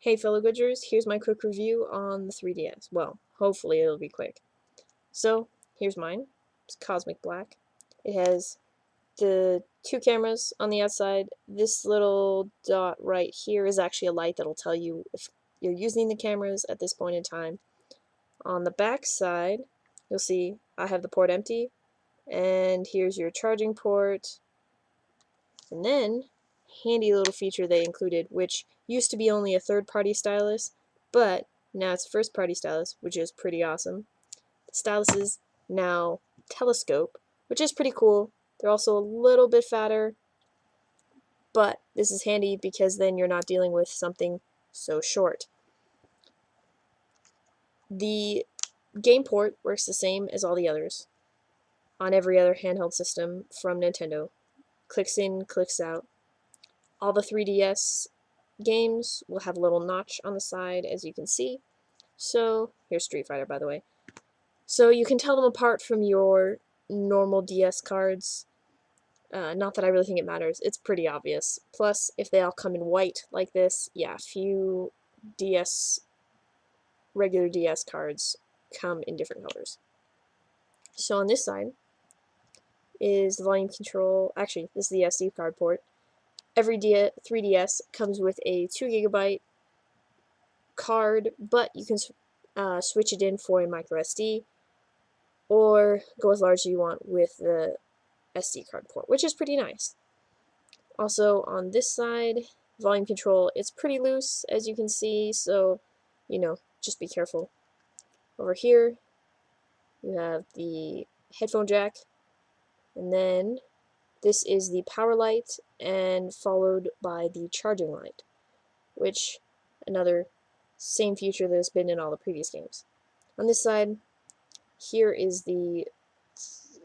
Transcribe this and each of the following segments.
Hey fellow Goodgers, here's my quick review on the 3DS. Well, hopefully it'll be quick. So, here's mine. It's Cosmic Black. It has the two cameras on the outside. This little dot right here is actually a light that'll tell you if you're using the cameras at this point in time. On the back side, you'll see I have the port empty, and here's your charging port. And then, handy little feature they included, which used to be only a third-party stylus, but now it's a first-party stylus, which is pretty awesome. The styluses now telescope, which is pretty cool. They're also a little bit fatter, but this is handy because then you're not dealing with something so short. The game port works the same as all the others on every other handheld system from Nintendo. Clicks in, clicks out. All the 3DS games will have a little notch on the side, as you can see. So, here's Street Fighter, by the way. So you can tell them apart from your normal DS cards. Not that I really think it matters. It's pretty obvious. Plus, if they all come in white like this, yeah, few regular DS cards come in different colors. So on this side is the volume control. Actually, this is the SD card port. Every 3DS comes with a 2 GB card, but you can switch it in for a micro SD or go as large as you want with the SD card port, which is pretty nice. Also on this side, volume control, it's pretty loose as you can see, so just be careful. Over here you have the headphone jack, and then this is the power light, and followed by the charging light, which another same feature that's been in all the previous games. On this side, here is the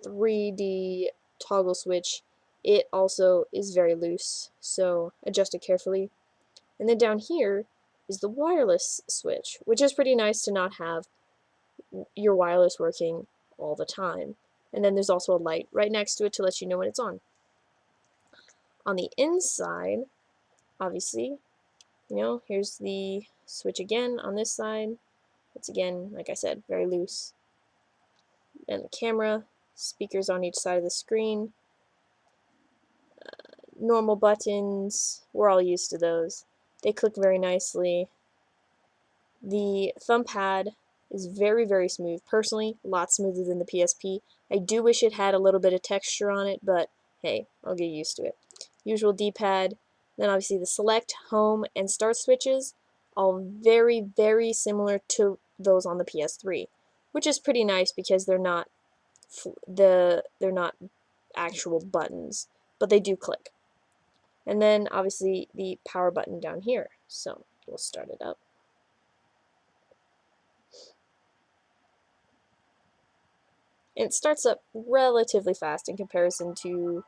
3D toggle switch. It also is very loose, so adjust it carefully. And then down here is the wireless switch, which is pretty nice to not have your wireless working all the time. And then there's also a light right next to it to let you know when it's on. On the inside, obviously, here's the switch again on this side. It's again, like I said, very loose. And the camera, speakers on each side of the screen, normal buttons, we're all used to those. They click very nicely. The thumb pad is very, very smooth. Personally, a lot smoother than the PSP. I do wish it had a little bit of texture on it, but hey, I'll get used to it. Usual D-pad, then obviously the select, home, and start switches, all very, very similar to those on the PS3, which is pretty nice because they're not actual buttons, but they do click. And then obviously the power button down here. So we'll start it up. And it starts up relatively fast in comparison to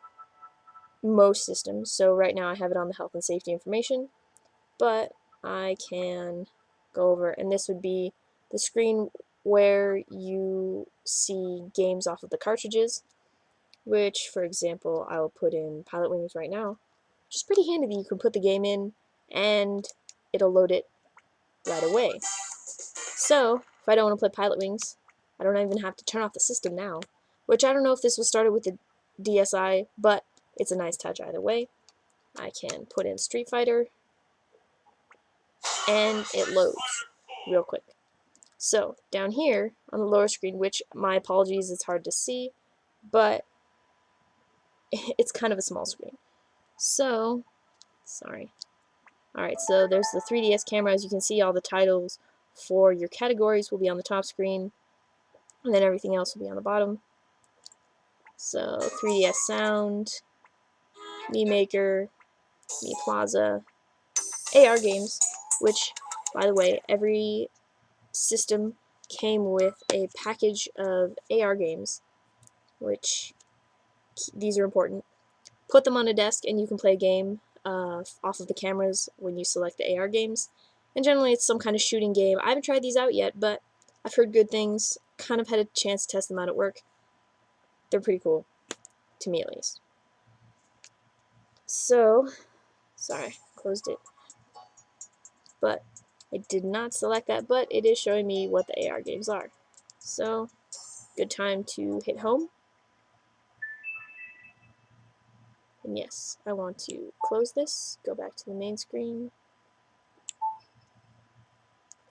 most systems. So right now I have it on the health and safety information, but I can go over, and this would be the screen where you see games off of the cartridges, which, for example, I will put in Pilot Wings right now, which is pretty handy that you can put the game in and it'll load it right away. So, if I don't want to play Pilot Wings, I don't even have to turn off the system now, which I don't know if this was started with the DSi, but it's a nice touch either way. I can put in Street Fighter, and it loads real quick. So, down here on the lower screen, which, my apologies, it's hard to see, but it's kind of a small screen. So, sorry. Alright, so there's the 3DS camera. As you can see, all the titles for your categories will be on the top screen, and then everything else will be on the bottom. So, 3DS Sound, Me Maker, Me Plaza, AR games, which, by the way, every system came with a package of AR games, which these are important. Put them on a desk and you can play a game off of the cameras when you select the AR games. And generally it's some kind of shooting game. I haven't tried these out yet, but I've heard good things. Kind of had a chance to test them out at work. They're pretty cool, to me at least. So, sorry, closed it. But I did not select that, but it is showing me what the AR games are. So, good time to hit home. And yes, I want to close this, go back to the main screen.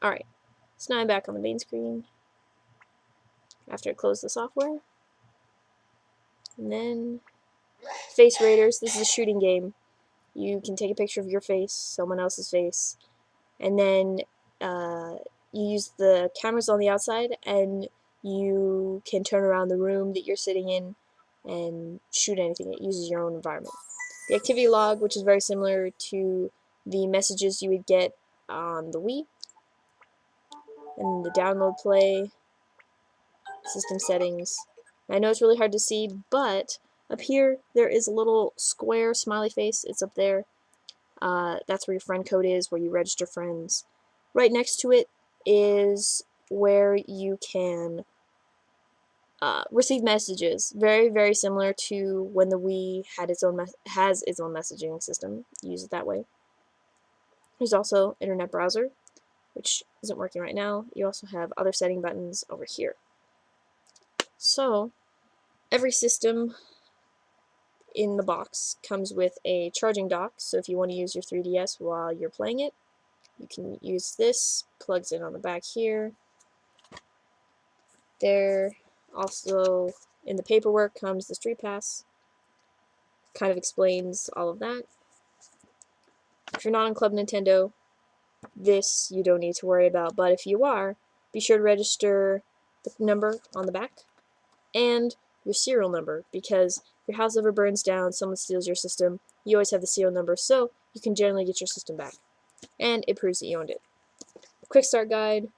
Alright, so now I'm back on the main screen after I close the software. And then, Face Raiders, this is a shooting game. You can take a picture of your face, someone else's face, and then you use the cameras on the outside, and you can turn around the room that you're sitting in and shoot anything. It uses your own environment. The activity log, which is very similar to the messages you would get on the Wii, and the download play, system settings. I know it's really hard to see, but up here there is a little square smiley face. It's up there. That's where your friend code is, where you register friends. Right next to it is where you can receive messages. Very, very similar to when the Wii had has its own messaging system. Use it that way. There's also internet browser, which isn't working right now. You also have other setting buttons over here. So, every system in the box comes with a charging dock, so if you want to use your 3DS while you're playing it, you can use this. Plugs in on the back here. There also in the paperwork comes the Street Pass. Kind of explains all of that. If you're not on Club Nintendo, this you don't need to worry about, but if you are, be sure to register the number on the back and your serial number, because if your house ever burns down, someone steals your system, you always have the serial number, so you can generally get your system back. And it proves that you owned it. Quick start guide,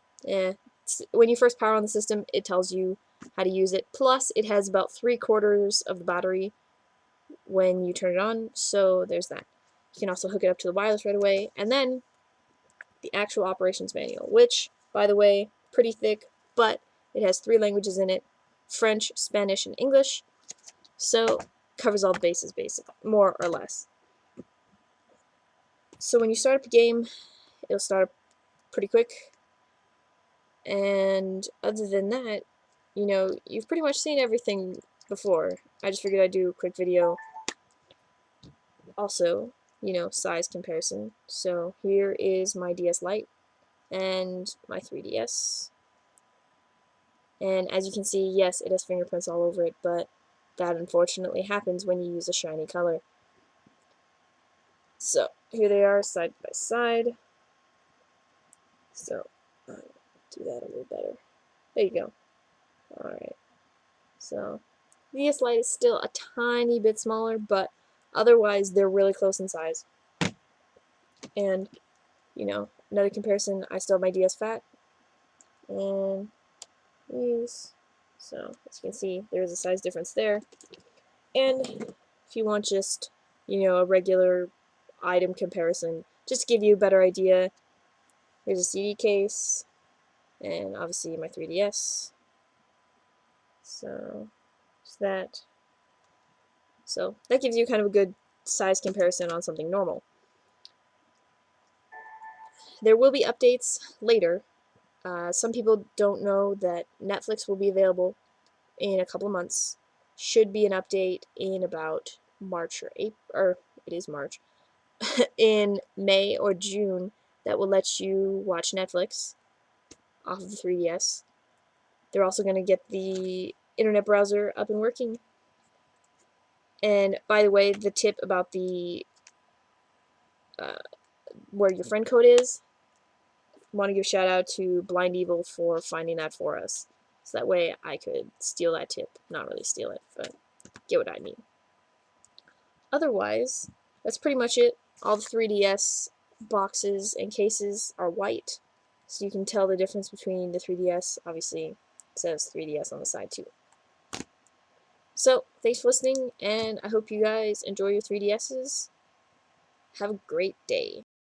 when you first power on the system, it tells you how to use it. Plus, it has about 3/4 of the battery when you turn it on, so there's that. You can also hook it up to the wireless right away. And then, the actual operations manual, which, by the way, pretty thick, but it has 3 languages in it: French, Spanish, and English. So, covers all the bases, basically, more or less. So when you start up a game, it'll start up pretty quick. And other than that, you know, you've pretty much seen everything before. I just figured I'd do a quick video. Also, you know, size comparison. So here is my DS Lite and my 3DS. And as you can see, yes, it has fingerprints all over it, but that unfortunately happens when you use a shiny color. So here they are side by side. So do that a little better. There you go. Alright. So DS Lite is still a tiny bit smaller, but otherwise they're really close in size. And, you know, another comparison, I still have my DS Fat. And these. So, as you can see, there's a size difference there. And if you want just, you know, a regular item comparison, just to give you a better idea, here's a CD case, and obviously my 3DS. So, there's that. So, that gives you kind of a good size comparison on something normal. There will be updates later. Some people don't know that Netflix will be available in a couple of months. Should be an update in about March or April, or it is March, in May or June, that will let you watch Netflix off of the 3DS. They're also going to get the internet browser up and working. And by the way, the tip about the where your friend code is, I want to give a shout out to Blind Evil for finding that for us. So that way I could steal that tip. Not really steal it, but get what I mean. Otherwise, that's pretty much it. All the 3DS boxes and cases are white, so you can tell the difference between the 3DS. Obviously, it says 3DS on the side too. So, thanks for listening, and I hope you guys enjoy your 3DSs. Have a great day.